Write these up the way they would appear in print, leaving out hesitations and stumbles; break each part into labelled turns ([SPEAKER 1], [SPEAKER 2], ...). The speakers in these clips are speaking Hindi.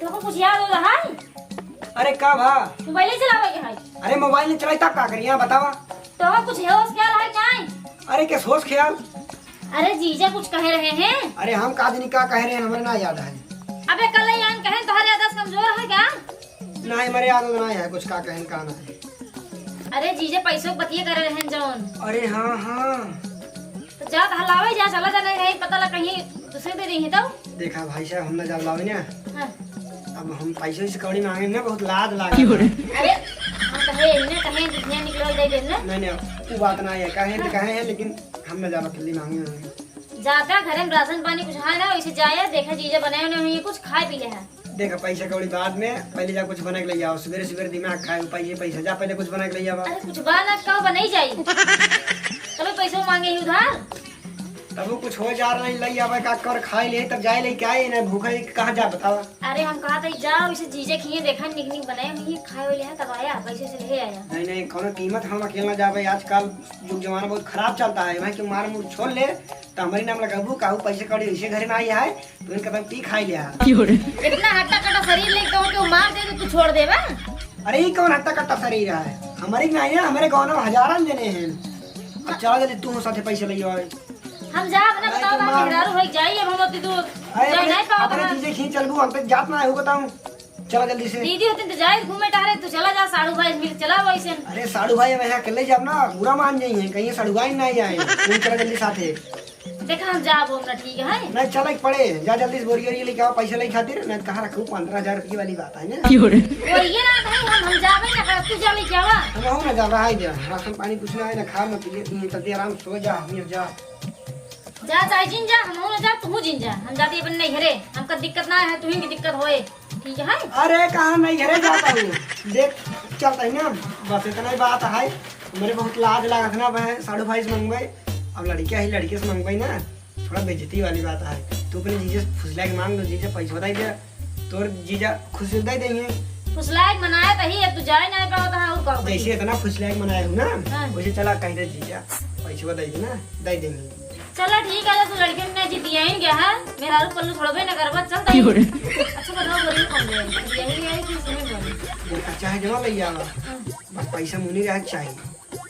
[SPEAKER 1] तो कुछ याद हो रहा है?
[SPEAKER 2] अरे का भा
[SPEAKER 1] मोबाइल ही चलावे के है?
[SPEAKER 2] अरे मोबाइल नहीं चलाई तब का करिए बतावा।
[SPEAKER 1] तो कुछ होश ख्याल है क्या है?
[SPEAKER 2] अरे क्या सोच ख्याल।
[SPEAKER 1] अरे जीजा कुछ कह रहे हैं।
[SPEAKER 2] अरे हम काजनी का कह रहे हैं हमें ना याद है।
[SPEAKER 1] अबे कल यान कहे तुम्हारी आदत कमजोर है क्या?
[SPEAKER 2] नहीं हमारे याद ना है कुछ का कहन का ना है।
[SPEAKER 1] अरे जीजे पैसों के बतिये कर रहे हैं जौन।
[SPEAKER 2] अरे हाँ हाँ
[SPEAKER 1] तो जा हलावे जा चला जा नहीं पता लगा कहीं दूसरे दे रही है तो।
[SPEAKER 2] देखा भाई साहब हम ना जब लावे ना
[SPEAKER 1] हाँ।
[SPEAKER 2] अब हम पैसे से कौड़ी मांगे ना बहुत लाज लागे।
[SPEAKER 1] अरे हम कहे इन्हें कहे जितने निकलो दे देना।
[SPEAKER 2] नहीं वो बात ना है कहे तो कहे हैं लेकिन हम ना ज्यादा किल्ली मांगे।
[SPEAKER 1] जाता घर में राशन पानी कुछ है ना वैसे जाए देखा जीजा बनाए हुए कुछ खाए पी ले है।
[SPEAKER 2] देखा पैसा कौड़ी बाद में पहले जा कुछ बना के ले आओ सवेरे सवेरे दिमाग खाए पैसा जा पहले कुछ बना के ले आओ।
[SPEAKER 1] अरे कुछ बात कहो बनाई जाए तब पैसों मांगे ही उधार
[SPEAKER 2] तब वो कुछ हो जा रहा है लई आवे का कर खाई ले तब जाए ले क्या है ना भूखा कहां जा बताओ।
[SPEAKER 1] अरे हम कहा था जाओ इसे जीजे खिए देखा निकनिक बनाए हुई खाए वाले हैं तब आया पैसे से ले आया।
[SPEAKER 2] नहीं कोनो कीमत हम अकेला जावे आजकल युग जमाना बहुत खराब चलता है भाई क्यों मार मुंह छोड़ ले तो हमारी नाम लगाबू काहू पैसे कड़ी इसे घर में आई है तो इनका तब पी खाई लिया।
[SPEAKER 1] इतना हट्टा कट्टा शरीर ले कहूं कि मार दे तो तू छोड़ देबा।
[SPEAKER 2] अरे ये कौन हट्टा कट्टा शरीर है हमारी नहीं है हमारे गांव में हजारन जने हैं। अब चला जल्दी तू साथे पैसे ले आओ।
[SPEAKER 1] हम जा अपना बताओ ना मेहरारू होई जाइए हम होती दूर जा नहीं पाओ
[SPEAKER 2] अपने चीजें खींच चलबू हम तक जात ना है बताऊं चला जल्दी से।
[SPEAKER 1] दीदी होती तो जाए घूमे टहरे तू चला जा साड़ू भाई मिल चला वैसे।
[SPEAKER 2] अरे साड़ू भाई मैं अकेले जाब ना बुरा मान जाइए कहीं साड़ू भाई नहीं आए तू चला जल्दी साथे।
[SPEAKER 1] देखा हम जा बोलना ठीक है
[SPEAKER 2] नहीं चला पड़े जा जल्दी से बोरियो लेके आओ पैसे ले खातिर नहीं कहां रखूं 15,000 रुपये वाली बात है ना।
[SPEAKER 1] और ये ना भाई हम जावे ना तू जा ले जावा
[SPEAKER 2] हम हो ना जा रहा है जा राशन पानी कुछ ना है ना खा ना पिए तू जल्दी आराम सो जा हम जा
[SPEAKER 1] जा चाहे जिन जा हम ना जा तू जिन जा हम जाती अपन नहीं घरे हमका दिक्कत ना है तुम्हें की दिक्कत होए ठीक है।
[SPEAKER 2] अरे कहां नहीं घरे जाता हूं देख चलता है ना बस इतना ही बात है मेरे बहुत लाज लागत ना मैं साड़ू भाई से मंगवाई अब लड़कियां ही लड़के से मंगवाई ना थोड़ा बेइज्जती वाली बात है। तू अपने जीजा फुसला के मांग दो जीजा पैसा बताई दे तोर जीजा खुशी दे देंगे
[SPEAKER 1] फुसलाए मनाया तही है तू जाए नहीं पाओ तो हां कहो
[SPEAKER 2] जैसे इतना फुसला के मनाया हूं ना
[SPEAKER 1] हाँ।
[SPEAKER 2] वैसे चला कह दे जीजा पैसा दे दे ना दे देंगे।
[SPEAKER 1] चलो ठीक है तू लड़के ने जीती आई क्या है मेरा रू पल्लू छोड़बे ना करबा चल दई अच्छा बताओ बोरी कौन दे यही है कि सुने बोली
[SPEAKER 2] चाहे जमा ले जावा बस पैसा मुनी रह चाहिए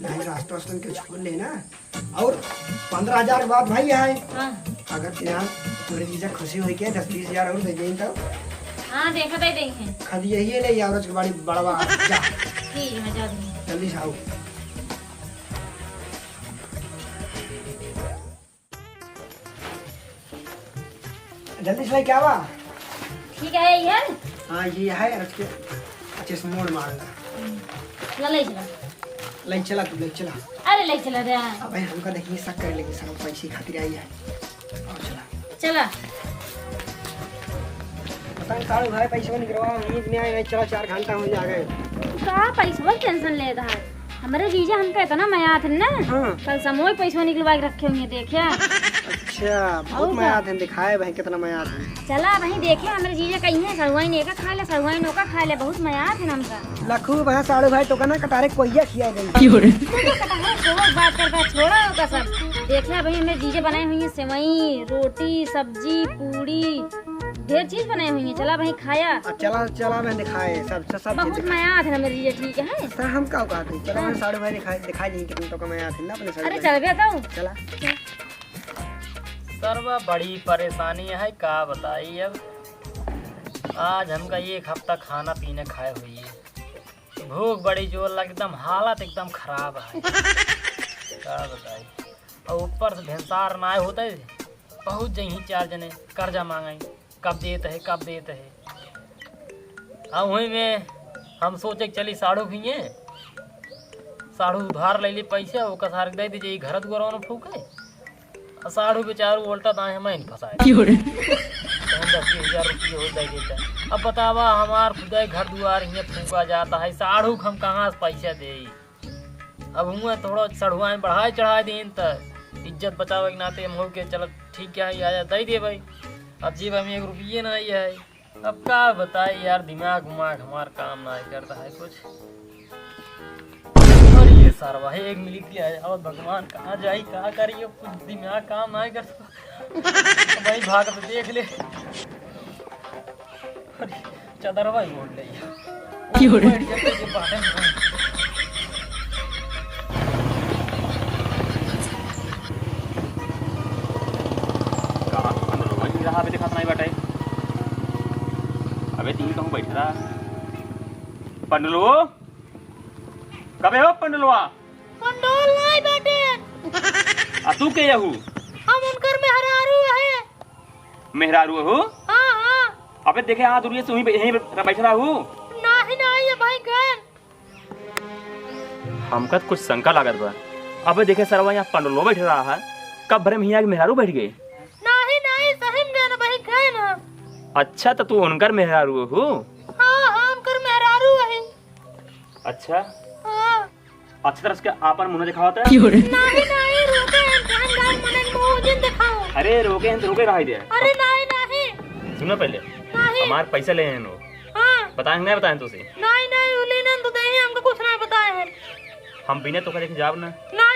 [SPEAKER 2] नहीं रास्ता रास्ता के छोड़ लेना और 15,000 के बाद भाई है
[SPEAKER 1] हां
[SPEAKER 2] अगर तेरा तोरे जीजा खुशी हो के 10-20,000 और दे दें तो
[SPEAKER 1] हां देखा दे देंगे
[SPEAKER 2] खद यही ले यार उसके बड़ी बड़वा जा
[SPEAKER 1] ठीक है जा दूंगी
[SPEAKER 2] जल्दी से आओ। जल्दी से क्या हुआ
[SPEAKER 1] ठीक है ये
[SPEAKER 2] हाँ ये है उसके अच्छे से मोड़ मारना
[SPEAKER 1] ले चला
[SPEAKER 2] ले चला तू ले चला।
[SPEAKER 1] अरे ले चला रे
[SPEAKER 2] अब हमका देखिए शक कर लेकिन सब पैसे खातिर आई है और चला
[SPEAKER 1] चला
[SPEAKER 2] पता साड़ू भाई पैसे निकलवा उम्मीद नहीं आई चला 4 घंटा हो जा गए
[SPEAKER 1] का पैसा टेंशन लेता है हमारे जीजा हमका इतना मया थे ना
[SPEAKER 2] हाँ।
[SPEAKER 1] कल समोई पैसा निकलवा के रखे होंगे देखिए।
[SPEAKER 2] अच्छा बहुत मया थे दिखाए भाई कितना मया था
[SPEAKER 1] चला वहीं देखे हमारे जीजा कहीं है सरुआई ने का खा ले सरुआई नोका खा ले बहुत मया थे हमका
[SPEAKER 2] लखू वहां साड़ू भाई तो कहना कटारे कोइया खिया गई
[SPEAKER 1] बात करता छोड़ा होगा सब देखिए भाई हमें जीजे बनाए हुई है सेवई रोटी सब्जी पूरी ढेर चीज बनाई हुई है चला भाई खाया
[SPEAKER 2] चला चला मैं दिखाए सब
[SPEAKER 1] बहुत मया थे हमारे जीजे ठीक है
[SPEAKER 2] सर हम का कहते चला मैं साड़ू भाई दिखाई दी कितने तो का मया थे ना अपने साड़ू
[SPEAKER 1] अरे चल गया तो
[SPEAKER 2] चला
[SPEAKER 3] सर्व बड़ी परेशानी है का बताई अब आज हमका 1 हफ्ता खाना पीने खाए हुई है भूख बड़ी जोर लग एकदम हालत एकदम खराब है का बताई और ऊपर से भेंसार ना होता है बहुत जही 4 जने कर्जा मांगे कब देते है अब वही में हम सोचे चली साड़ू भी साड़ू उधार ले ली पैसे वो कसार दे दीजिए घर दुआरा में फूके साड़ू बेचारू उल्टा दाएं हमें फंसाए 10-20,000 रुपये हो दे देता। अब बतावा हमार खुदा घर दुआर यहाँ फूका जाता है साड़ू हम कहाँ से पैसा दे अब हुआ थोड़ा सड़ुआएँ बढ़ाए चढ़ाए दिन तो इज्जत बचावे के नाते हम हो के चलो ठीक है आया दे दे भाई अब जी भाई 1 रुपये ना आई है अब क्या बताए यार दिमाग उमाग हमार काम ना करता है कुछ और ये सरवा है एक मिली दिया है। अब भगवान कहाँ जाई कहाँ करी अब कुछ दिमाग काम आए कर भाई भाग तो देख ले। अरे चादर भाई बोल रही देखा नहीं बैठे। अबे तीन कहूँ बैठ रहा पंडलो कबे हो पंडलवा
[SPEAKER 1] पंडोल नहीं बेटे
[SPEAKER 3] आ तू के यहू
[SPEAKER 1] हम उनकर मेहरारू है।
[SPEAKER 3] मेहरारू हो?
[SPEAKER 1] हां हां
[SPEAKER 3] अबे देखे आ दूरिये से यहीं बैठ रहा हूँ।
[SPEAKER 1] नहीं ये भाई गए
[SPEAKER 3] हमका कुछ शंका लागत बा। अबे देखे सरवा यहाँ पंडलो बैठ रहा है कब भरे में यहाँ के मेहरारू बैठ गए?
[SPEAKER 1] नहीं सही में गए ना भाई गए ना।
[SPEAKER 3] अच्छा तो तू उनकर मेहरारू हो?
[SPEAKER 1] हां उनकर मेहरारू है।
[SPEAKER 3] अच्छा
[SPEAKER 1] हां
[SPEAKER 3] अच्छी तरह से आपन मुंह दिखावत है?
[SPEAKER 1] नहीं रोके हम गांव मनन मुंह दिन दिखाओ।
[SPEAKER 3] अरे रोके हैं तो रोके रहा दे।
[SPEAKER 1] अरे नहीं
[SPEAKER 3] सुनो पहले हमार पैसा ले हैं लो।
[SPEAKER 1] हां
[SPEAKER 3] बताएं नहीं बताएं तुझे?
[SPEAKER 1] नहीं उलेना तो नहीं हमको कुछ नहीं बताया है।
[SPEAKER 3] हम बिना तो देख जाब ना।
[SPEAKER 1] नहीं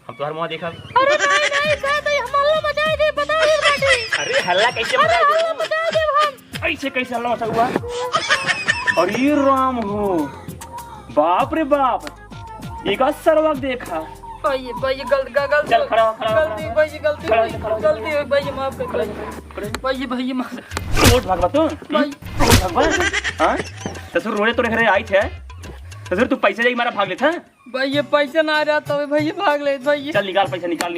[SPEAKER 3] हम तुम्हारा मुंह देखा।
[SPEAKER 1] अरे नहीं साथ हल्ला मचाए दे बता दे बेटी।
[SPEAKER 3] अरे हल्ला कैसे मचाए दे हम? ऐसे कैसे हल्ला मचा हुआ? अरे राम हो बाप रे बाप एक सरवा देखा
[SPEAKER 1] भाई गलती
[SPEAKER 3] चल खड़ा हो,
[SPEAKER 1] गलती भाई गलती भाई माफ कर भाई माफ
[SPEAKER 3] रोड भागवा तू
[SPEAKER 1] भाई
[SPEAKER 3] भागवा। हां तसुर रोने तो रे आई थे तसुर तू पैसे देके मारा भाग लेता।
[SPEAKER 1] भाई ये पैसा ना आ रहा तो भाई भाग ले भाई।
[SPEAKER 3] चल निकाल पैसा निकाल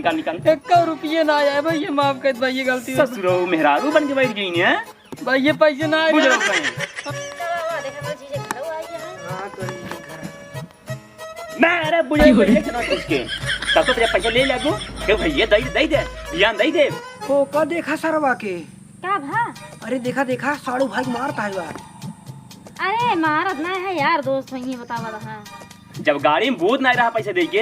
[SPEAKER 1] 1 रुपये ना आया भाई माफ कर भाई गलती
[SPEAKER 3] ससुरो मेहरारू बन के बैठ गई ने।
[SPEAKER 1] भाई ये पैसे ना आ रहा।
[SPEAKER 3] मैं अरे बुझे बुझे चना इसके तब तो तेरे पैसे ले लगो के भैया दई दे यान दई दे।
[SPEAKER 2] ओ का देखा सरवा के
[SPEAKER 1] क्या भा?
[SPEAKER 2] अरे देखा साड़ू भाई मारता है यार।
[SPEAKER 1] अरे महाराज ना है यार दोस्त वही बतावा रहा।
[SPEAKER 3] जब गाड़ी में भूत नहीं रहा पैसे दे के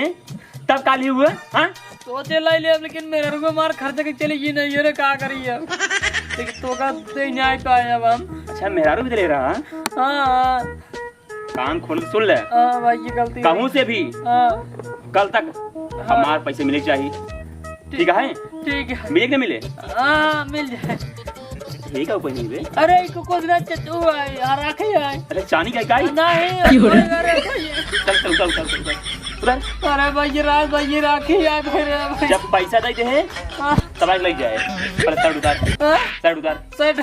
[SPEAKER 3] तब काली हुआ। हां
[SPEAKER 1] सोचे लाई ले लेकिन मेरे को मार खर्च के चलेगी नहीं ये क्या करी है लेकिन तो का दे न्याय पाए अब हम।
[SPEAKER 3] अच्छा मेहरारू भी दे रहा।
[SPEAKER 1] हां
[SPEAKER 3] कान खोल के सुन ले।
[SPEAKER 1] हां भाई ये गलती
[SPEAKER 3] कहूं से भी
[SPEAKER 1] हां
[SPEAKER 3] कल तक हमारे पैसे मिले चाहिए। ठीक है?
[SPEAKER 1] ठीक है
[SPEAKER 3] मिले कि नहीं मिले?
[SPEAKER 1] हां मिल जाए।
[SPEAKER 3] ठीक है ऊपर नहीं बे।
[SPEAKER 1] अरे को कुछ ना चतू है यार रखे है।
[SPEAKER 3] अरे चांदी का काई
[SPEAKER 1] नहीं
[SPEAKER 3] चल उधर।
[SPEAKER 1] अरे भाई राज भाई राखी यार फिर
[SPEAKER 3] जब पैसा दे दे तब लग जाए। पहले शर्ट उतार
[SPEAKER 1] सेट।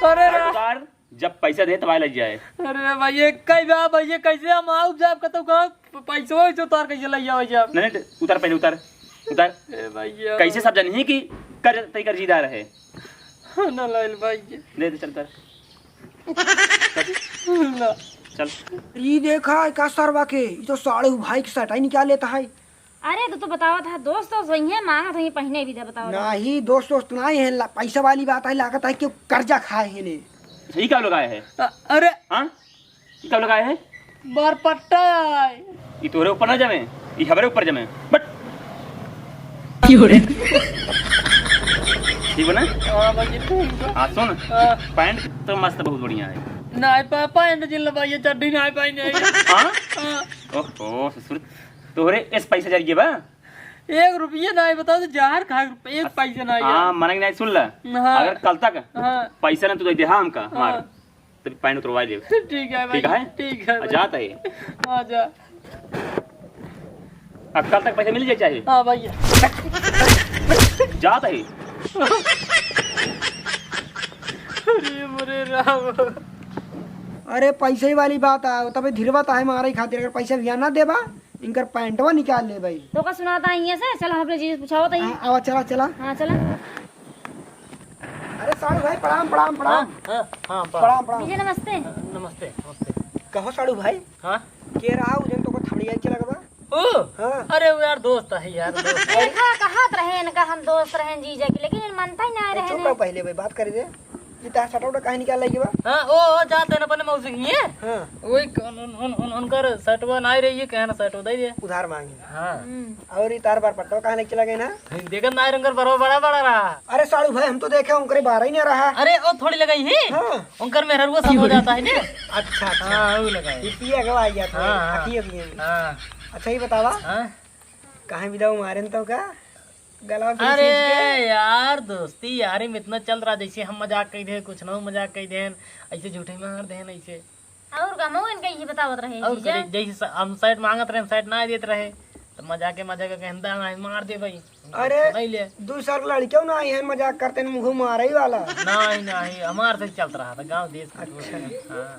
[SPEAKER 1] अरे
[SPEAKER 3] उतार जब पैसा दे तब लग जाए।
[SPEAKER 1] अरे भाई कई बार भाई कैसे हम आउ जाब कतो का पैसा जो तार कैसे ले जाओ जब?
[SPEAKER 3] नहीं उतार पहले उतार
[SPEAKER 1] ए भाई
[SPEAKER 3] कैसे सब जानी है कि कर्जदार है
[SPEAKER 1] ना लाइल भाई
[SPEAKER 3] दे चल कर चल।
[SPEAKER 2] ये देखा का सरवा के ये तो साड़ू भाई के सटाई निकाल लेता है।
[SPEAKER 1] अरे तो बतावा था दोस्त वही है मांगा था पहने भी था बताओ।
[SPEAKER 2] नहीं दोस्त नहीं है पैसा वाली बात है लागत है कि कर्जा खाए है ने।
[SPEAKER 3] सही क्या लगाए है?
[SPEAKER 1] अरे
[SPEAKER 3] हां ये क्या लगाए है?
[SPEAKER 1] बरपट्टा
[SPEAKER 3] ये तोरे ऊपर ना जमे ये हमारे ऊपर जमे बट ठीक बना।
[SPEAKER 1] हां भाई ठीक है।
[SPEAKER 3] हां सुन पैंट तो मस्त बहुत बढ़िया है।
[SPEAKER 1] नहीं पापा एंड जिल भाई चड्डी नहीं पाई नहीं।
[SPEAKER 3] हां ओहो ससुर तोरे इस पैसे जरिए बा
[SPEAKER 1] 1 रुपया नहीं बताओ तो जहर खा एक पैसा नहीं।
[SPEAKER 3] हां मन नहीं सुन ले अगर कल तक पैसा ना तू दे हमका मार तो पैंट उतरवा दे।
[SPEAKER 1] ठीक है भाई ठीक है
[SPEAKER 3] जाता है।
[SPEAKER 1] हां जा
[SPEAKER 3] अब कल तक पैसे मिल जाए चाहिए।
[SPEAKER 1] हां भैया
[SPEAKER 3] जाता है।
[SPEAKER 1] अरे मोरे राम।
[SPEAKER 2] अरे पैसे वाली बात है तब धीरवा है मारे खातिर अगर पैसा भी ना देबा इनकर पैंटवा निकाल ले भाई।
[SPEAKER 1] तो का सुनाता है से चल हम अपने चीज पूछाओ तई।
[SPEAKER 2] आवा चला।
[SPEAKER 1] हां चला।
[SPEAKER 2] अरे साड़ू भाई प्रणाम।
[SPEAKER 3] हां
[SPEAKER 2] प्रणाम।
[SPEAKER 1] विजय नमस्ते।
[SPEAKER 3] नमस्ते
[SPEAKER 2] कहो साड़ू भाई
[SPEAKER 3] हां
[SPEAKER 2] के रहा उजन तो को थमड़िया चला गबा।
[SPEAKER 3] ओ
[SPEAKER 2] हां
[SPEAKER 3] अरे वो यार दोस्त है यार दोस्त।
[SPEAKER 1] देखा कहत रहे इनका हम दोस्त रहे जीजा के लेकिन इन मानता ही ना रहे
[SPEAKER 2] चुप पहले भाई बात करे दे ये ता सटौड़ा काहे निकाल लगी बा।
[SPEAKER 3] हां ओ जाते न अपन मौसी की है।
[SPEAKER 2] हां
[SPEAKER 3] वही उनकर सटवा नहीं रही है कहना सटवा दे दे
[SPEAKER 2] उधार मांगे।
[SPEAKER 3] हां
[SPEAKER 2] और ये तार बार पट्टा काहे चला गए ना
[SPEAKER 3] देखत नहीं रंगर बड़ा रहा।
[SPEAKER 2] अरे साड़ू भाई हम तो देखे उनके बारह ही नहीं रहा।
[SPEAKER 3] अरे ओ थोड़ी लगाई है।
[SPEAKER 2] हां
[SPEAKER 3] उनकर मेहरवा सब हो जाता है ने।
[SPEAKER 2] अच्छा
[SPEAKER 3] हां वो लगाई
[SPEAKER 2] ये पिया गवा गया था
[SPEAKER 3] हाँ।
[SPEAKER 2] अखियों की।
[SPEAKER 3] हां
[SPEAKER 2] अच्छा ही बतावा
[SPEAKER 3] हाँ?
[SPEAKER 2] कहाँ विदा मारे तो का गला पे
[SPEAKER 3] अरे
[SPEAKER 2] खींच के?
[SPEAKER 3] यार दोस्ती यारी में इतना चल रहा जैसे हम मजाक कही दे कुछ ना मजाक कही देन ऐसे झूठे मार देन ऐसे
[SPEAKER 1] और का मऊ इनका ये बतावत रहे
[SPEAKER 3] और
[SPEAKER 1] जीजा
[SPEAKER 3] जैसे हम साइड मांगत रहे साइड ना देते रहे तो मजाक कहता मार दे भाई
[SPEAKER 2] अरे
[SPEAKER 3] नहीं ले
[SPEAKER 2] दो साल लड़कियों ना आई है मजाक करते हैं मुँह मारा ही वाला।
[SPEAKER 3] नहीं नहीं हमारे से चलता रहा था गांव देश का
[SPEAKER 2] अच्छा।
[SPEAKER 3] हाँ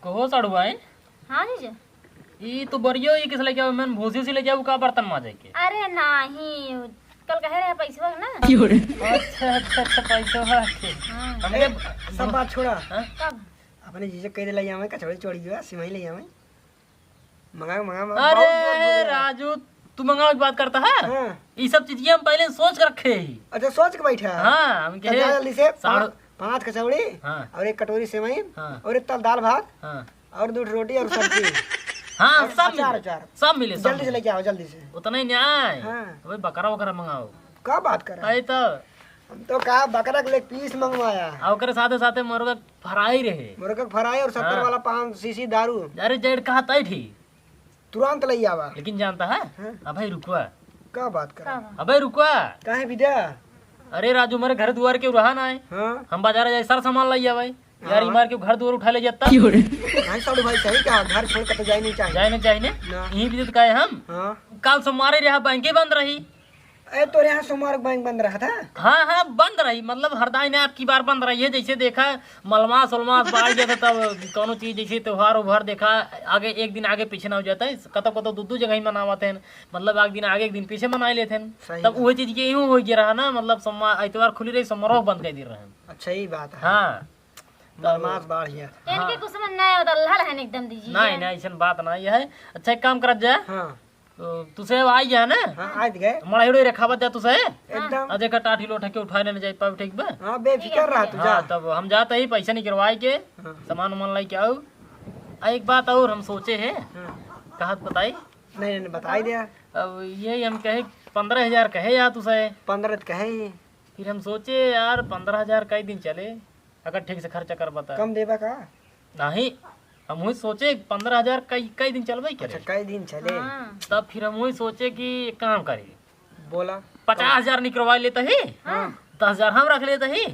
[SPEAKER 3] कहो सड़ुआ है
[SPEAKER 1] हाँ जीजा
[SPEAKER 3] ये तो बरियो ये किस लेके आओ मैंने भूसी से ले जाओ का बर्तन माजे के
[SPEAKER 1] अरे नहीं कल कहे रहे पैसा ना
[SPEAKER 3] अच्छा अच्छा अच्छा पैसा है
[SPEAKER 1] हाँ
[SPEAKER 3] हमके
[SPEAKER 2] सब बात छोड़ा
[SPEAKER 3] हाँ?
[SPEAKER 1] कब
[SPEAKER 2] अपने जीजे कह दे ले आवे कचौड़ी चोड़ी जो सिमई ले आवे मंगा मंगा
[SPEAKER 3] अरे राजू तू मंगाओ की बात करता है
[SPEAKER 2] हाँ।
[SPEAKER 3] ये सब चीजें हम पहले सोच कर रखे ही
[SPEAKER 2] अच्छा सोच के बैठा
[SPEAKER 3] हाँ हम
[SPEAKER 2] चल जा जल्दी से
[SPEAKER 3] साढ़े-
[SPEAKER 2] 5 कचौड़ी
[SPEAKER 3] हाँ
[SPEAKER 2] और 1 कटोरी सेवई
[SPEAKER 3] हाँ
[SPEAKER 2] और 1 दाल भात
[SPEAKER 3] हाँ
[SPEAKER 2] और 2 रोटी और सब्जी
[SPEAKER 3] हाँ
[SPEAKER 2] और
[SPEAKER 3] सब
[SPEAKER 2] अचार
[SPEAKER 3] मिले
[SPEAKER 2] अचार।
[SPEAKER 3] सब मिले सब
[SPEAKER 2] जल्दी से
[SPEAKER 3] मिले।
[SPEAKER 2] लेके आओ जल्दी से।
[SPEAKER 3] उतना ही न्याय
[SPEAKER 2] हाँ।
[SPEAKER 3] भाई बकरा वकरा मंगाओ
[SPEAKER 2] का बात कर रहा है?
[SPEAKER 3] आई तो
[SPEAKER 2] हम तो कहा बकरा के लेग पीस मंगवाया
[SPEAKER 3] और करे साथे साथे मुर्गा फ्राई रहे
[SPEAKER 2] मुर्गा फ्राई और 70
[SPEAKER 3] हाँ।
[SPEAKER 2] वाला 5 सीसी दारू
[SPEAKER 3] अरे जेड कहा तय थी
[SPEAKER 2] तुरंत ले आवा।
[SPEAKER 3] लेकिन जानता है
[SPEAKER 2] हाँ।
[SPEAKER 3] अब भाई रुकवा
[SPEAKER 2] का बात कर रहा है?
[SPEAKER 1] कब
[SPEAKER 3] अबे रुकवा
[SPEAKER 2] काहे विद्या?
[SPEAKER 3] अरे राजू मेरे घर दुआर के रहा ना है
[SPEAKER 2] हाँ
[SPEAKER 3] हम बाजार जाए सारा सामान लाइया भाई यार
[SPEAKER 2] हाँ।
[SPEAKER 3] मार के घर दुआर उठा ले जाता
[SPEAKER 2] नहीं साडू भाई सही कहा घर छोड़ कर तो जाए नहीं चाहिए।
[SPEAKER 3] जाए ना चाहिए
[SPEAKER 2] ना।
[SPEAKER 3] यही भी तो कहे हम
[SPEAKER 2] हाँ
[SPEAKER 3] कल से मारे रहा बैंके बंद रही
[SPEAKER 2] ए तो यहाँ सोमवार को बैंक बंद रहा था।
[SPEAKER 3] हाँ हाँ बंद रही मतलब हरदाई ने आपकी बार बंद रही है जैसे देखा मलमास उलमास बाढ़ जाता तब कोनो चीज जैसे त्योहार उभार देखा आगे एक दिन आगे पीछे ना हो जाता है कतो कतो दो जगह ही मनावाते हैं मतलब एक दिन आगे एक दिन पीछे मना लेते हैं
[SPEAKER 2] सही
[SPEAKER 3] तब वही चीज के यूं हो गया रहा ना मतलब सोमवार इतवार खुली रही सोमवार बंद कर दी रहे हैं
[SPEAKER 2] अच्छा ही बात है।
[SPEAKER 3] हाँ
[SPEAKER 2] मलमास बाढ़ गया।
[SPEAKER 1] इनके कुछ समझ नहीं होता लहल है एकदम दीजिए
[SPEAKER 3] नहीं नहीं ऐसा बात नहीं है अच्छा एक काम कर जाए
[SPEAKER 2] हाँ
[SPEAKER 3] तो तुसे आई जाए ना
[SPEAKER 2] हाँ आज गए
[SPEAKER 3] मड़ाई रेखावत जा तुसे
[SPEAKER 2] एकदम।
[SPEAKER 3] देखा टाठी लोटा के उठा लेने जाए पाओ ठीक बा
[SPEAKER 2] हाँ बेफिक्र रहा तू जा।
[SPEAKER 3] हाँ तब हम जाते ही पैसा नहीं करवाए के
[SPEAKER 2] हाँ।
[SPEAKER 3] सामान वामान लाई के आओ एक बात और हम सोचे हैं
[SPEAKER 2] हाँ।
[SPEAKER 3] कहा बताई
[SPEAKER 2] नहीं नहीं बताई दिया।
[SPEAKER 3] अब यही हम कहे 15,000 कहे यार तुसे
[SPEAKER 2] 15 कहे ही
[SPEAKER 3] फिर हम सोचे यार 15,000 कई दिन चले अगर ठीक से खर्चा कर बता
[SPEAKER 2] कम देबा का।
[SPEAKER 3] नहीं हम वही सोचे 15,000 कई दिन चलबे
[SPEAKER 2] अच्छा
[SPEAKER 3] करे
[SPEAKER 2] कई दिन चले
[SPEAKER 1] हाँ
[SPEAKER 3] तब फिर हम वही सोचे कि एक काम करे
[SPEAKER 2] बोला
[SPEAKER 3] 50,000 निकलवा लेते ही
[SPEAKER 1] हाँ
[SPEAKER 3] 10,000 हम रख लेते ही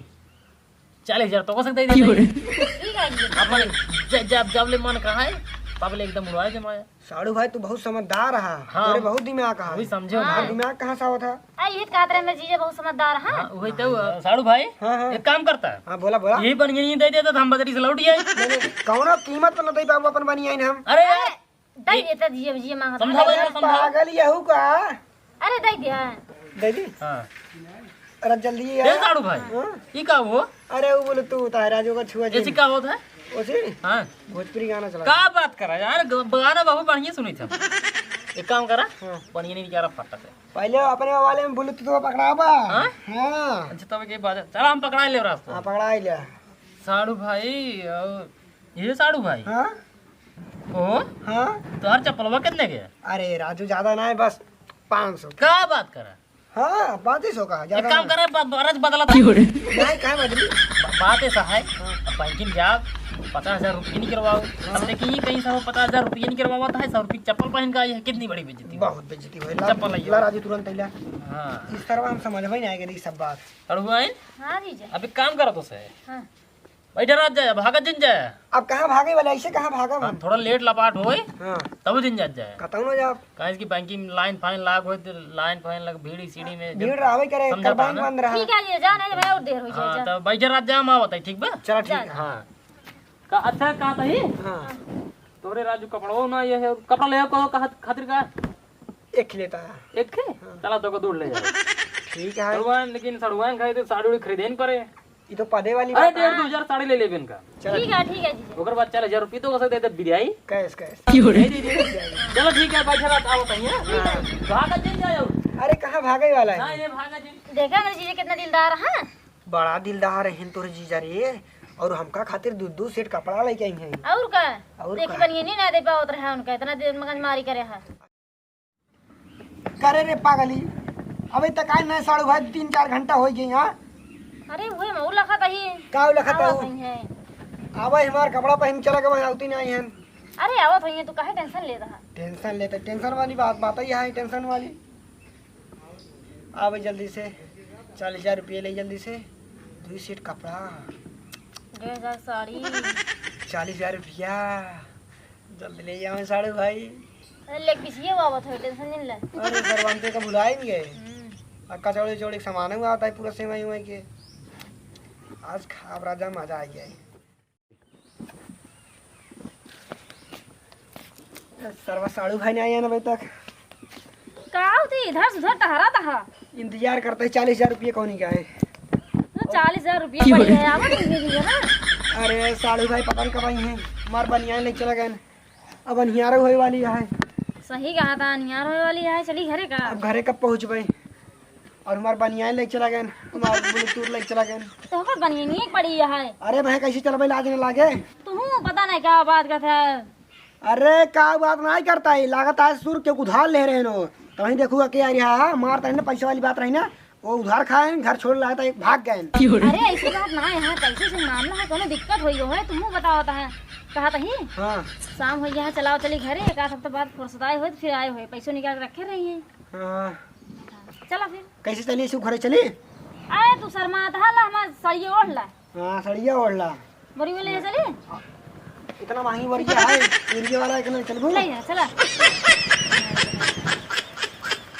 [SPEAKER 3] 40,000 तो हो सकता ही देते ही।
[SPEAKER 1] ठीक है जीजा
[SPEAKER 3] अपन जब जब ले मन कहा है पबले एकदम उड़वाए जमाया
[SPEAKER 2] साड़ू भाई तू बहुत समझदार रहा।
[SPEAKER 3] हाँ।
[SPEAKER 2] तोरे बहुत दिमाग कहा।
[SPEAKER 3] वही समझो
[SPEAKER 1] हाँ।
[SPEAKER 3] भाई
[SPEAKER 2] दिमाग कहाँ से आवत है?
[SPEAKER 1] आई ये कहते रहे मेरे जीजा बहुत समझदार है
[SPEAKER 3] हाँ, वही तो साड़ू भाई
[SPEAKER 2] हाँ हाँ
[SPEAKER 3] एक काम करता है
[SPEAKER 2] हाँ बोला बोला।
[SPEAKER 3] यही बन गई दे देता तो हम बदरी से लौट जाए
[SPEAKER 2] मैंने कौनो कीमत पर नहीं पाबू अपन बनी आई हम।
[SPEAKER 3] अरे यार
[SPEAKER 1] दई देता जीजा जीजा मांगता
[SPEAKER 3] समझा भाई
[SPEAKER 2] अरे
[SPEAKER 3] समझा
[SPEAKER 2] पागल यहू का
[SPEAKER 1] अरे दई दिया
[SPEAKER 2] दे दी।
[SPEAKER 3] हाँ
[SPEAKER 2] अरे जल्दी
[SPEAKER 3] दे
[SPEAKER 2] यार।
[SPEAKER 3] साड़ू भाई
[SPEAKER 2] हाँ।
[SPEAKER 3] ये का वो
[SPEAKER 2] अरे वो बोले तू ताराजो का छुआ
[SPEAKER 3] ऐसी का होता है
[SPEAKER 2] उसी
[SPEAKER 3] हाँ
[SPEAKER 2] भोजपुरी गाना चला।
[SPEAKER 3] का बात करा यार गाना बहुत बढ़िया सुनी था एक काम करा
[SPEAKER 2] हाँ।
[SPEAKER 3] बढ़िया नहीं क्या फटा से
[SPEAKER 2] पहले अपने वाले में बोले तो पकड़ाबा।
[SPEAKER 3] हाँ?
[SPEAKER 2] हाँ
[SPEAKER 3] अच्छा तब के बात चला हम पकड़ा ले रास्ता
[SPEAKER 2] हाँ पकड़ा ही लिया।
[SPEAKER 3] साड़ू भाई और ये साड़ू भाई
[SPEAKER 2] हाँ
[SPEAKER 3] ओ
[SPEAKER 2] हाँ
[SPEAKER 3] तो हर चप्पलवा कितने के
[SPEAKER 2] अरे राजू ज्यादा ना है बस 500।
[SPEAKER 3] का बात करा
[SPEAKER 2] हाँ 3500 का
[SPEAKER 3] एक
[SPEAKER 2] ज्यादा
[SPEAKER 3] काम
[SPEAKER 2] ना।
[SPEAKER 3] करे बरस बदला था
[SPEAKER 2] नहीं कहाँ बदली।
[SPEAKER 3] बात ऐसा है बैंकिंग जाओ 50,000 रुपये नहीं करवाओ अब देखिए कहीं सर 50,000 रुपये नहीं करवावा था 100 रुपये चप्पल पहन का आई है कितनी बड़ी बेइज्जती
[SPEAKER 2] बहुत बेइज्जती हुई।
[SPEAKER 3] चप्पल लाइए।
[SPEAKER 2] ला राजू तुरंत ला।
[SPEAKER 3] हाँ
[SPEAKER 2] इस तरह हम समझ में नहीं आएगा ये सब बात।
[SPEAKER 3] और हुआ है
[SPEAKER 1] हाँ जीजा
[SPEAKER 3] अब एक काम करो तो से
[SPEAKER 1] हाँ
[SPEAKER 3] बैठे रात जाए भागत जिन जाए
[SPEAKER 2] अब कहाँ भागे वाला ऐसे कहाँ भागा
[SPEAKER 3] हाँ,
[SPEAKER 2] हम।
[SPEAKER 3] थोड़ा लेट लपाट होए
[SPEAKER 2] हाँ
[SPEAKER 3] तब दिन जात जाए
[SPEAKER 2] कतौ ना जाओ
[SPEAKER 3] कहीं इसकी बैंकिंग लाइन फाइन लाग होए तो लाइन फाइन लग भीड़ सीढ़ी में
[SPEAKER 2] भीड़ रहा करे
[SPEAKER 3] समझा
[SPEAKER 2] कर बैंक
[SPEAKER 3] ना?
[SPEAKER 2] बंद रहा।
[SPEAKER 1] ठीक है जीजा जाने भाई और देर हो
[SPEAKER 3] हाँ
[SPEAKER 1] जाए
[SPEAKER 3] तो बैठे रात जाए हम आवत है ठीक बा
[SPEAKER 2] चलो ठीक है।
[SPEAKER 3] हाँ का अच्छा कहा था ही
[SPEAKER 2] हाँ
[SPEAKER 3] तोरे राजू कपड़ो ना ये है कपड़ा ले को खातिर का
[SPEAKER 2] एक लेता है।
[SPEAKER 3] एक थे चला तो को दूर ले जाओ
[SPEAKER 2] ठीक है।
[SPEAKER 3] सड़वान लेकिन सड़वान खाए तो साड़ी उड़ी खरीदे नहीं पड़े
[SPEAKER 2] ये तो पदे वाली
[SPEAKER 3] अरे
[SPEAKER 2] बात।
[SPEAKER 3] 1,500 साड़ी ले लेबे इनका
[SPEAKER 1] ठीक है जीजा
[SPEAKER 3] ओकर बाद 4,000 रुपये तो कसक देते बिरियाई
[SPEAKER 2] कैस कैस।
[SPEAKER 3] चलो ठीक है बैठे रात आओ तहिया भागा जिन जाओ
[SPEAKER 2] अरे कहाँ भागे वाला
[SPEAKER 3] हां
[SPEAKER 2] है?
[SPEAKER 3] ये भागा जिन
[SPEAKER 1] देखा मेरे जीजा कितना दिलदार है
[SPEAKER 2] बड़ा दिलदार है तोरे जीजा रे। और हमका खातिर दो सेट कपड़ा लेके आई हैं।
[SPEAKER 1] और का
[SPEAKER 2] और
[SPEAKER 1] देखी
[SPEAKER 2] का?
[SPEAKER 1] बनिए नहीं ना दे पावत रहे उनका इतना देर मगज मारी करे है
[SPEAKER 2] करे रे पागली अबे तक आए नहीं साड़ू भाई 3-4 घंटा हो गई। हाँ
[SPEAKER 1] अरे वो मऊ लखा तही
[SPEAKER 2] का लखता
[SPEAKER 1] आवाज
[SPEAKER 2] हूँ
[SPEAKER 1] नहीं है
[SPEAKER 2] आवा हमार कपड़ा पहन चला के आवती नहीं है।
[SPEAKER 1] अरे आवत होइए तू काहे टेंशन ले रहा?
[SPEAKER 2] टेंशन लेते, टेंशन वाली बात ही है, टेंशन वाली। आवे जल्दी से, 40,000 रुपये ले जल्दी से, 2 सेट कपड़ा,
[SPEAKER 1] 2,000 साड़ी।
[SPEAKER 2] 40,000 रुपया जल्दी ले जाओ साड़ू भाई।
[SPEAKER 1] अरे ले किसी आवत हो, टेंशन नहीं ले।
[SPEAKER 2] अरे सरवंते का भुला ही नहीं गए। और कचौड़ी चौड़ी सामान हुआ आता है पूरा सेवई हुई के। आज खाब राजा मजा आ गया है। सरवा साड़ू भाई नहीं आया ना अभी तक।
[SPEAKER 1] का होती इधर से उधर टहरा था।
[SPEAKER 2] इंतजार करते हैं, 40,000 रुपये कौन क्या है।
[SPEAKER 1] 40,000 रुपये पड़ गए आवत दीजिए ना।
[SPEAKER 2] अरे साड़ू भाई पता नहीं कब आई हैं। मार बनियान ले चला गए, अब अनियारो होए वाली है।
[SPEAKER 1] सही कहा था, नियार होने वाली है। चली घरे का।
[SPEAKER 2] अब घरे कब पहुँच गए। और हमारे बनियान ले चला गए, हमारे ब्लूटूथ ले चला गए।
[SPEAKER 1] तो होकर बनी नहीं पड़ी है।
[SPEAKER 2] अरे भाई कैसे चल भाई, लाज न लागे।
[SPEAKER 1] तू पता नहीं क्या बात का था।
[SPEAKER 2] अरे का बात नहीं करता है, लागत है सुर के उधार ले रहे नो। तो वहीं देखूगा क्या रहा मारता है ना, पैसे वाली बात रही ना। वो उधार खाए, घर छोड़ लाया था, एक भाग गए।
[SPEAKER 1] अरे ऐसी बात ना है, पैसे से मामला है, कोनो दिक्कत हुई है। तुम बताओ है कहा था ही।
[SPEAKER 2] हाँ
[SPEAKER 1] शाम हो गया, चलाओ चली घरे। एक आध हफ्ते बाद फुर्सत आए हुए फिर आए हुए, पैसों निकाल के रखे रही है।
[SPEAKER 2] हाँ
[SPEAKER 1] चला फिर
[SPEAKER 2] कैसे चलिए, सु घरे चली।
[SPEAKER 1] आए तू शर्मा था ला, हमारे सड़िए ओढ़ ला।
[SPEAKER 2] हाँ सड़िया ओढ़ ला।
[SPEAKER 1] बोरी में ले चली।
[SPEAKER 2] इतना महंगी वरिया है, इंडिया वाला इतना चल
[SPEAKER 1] ले जा, चला।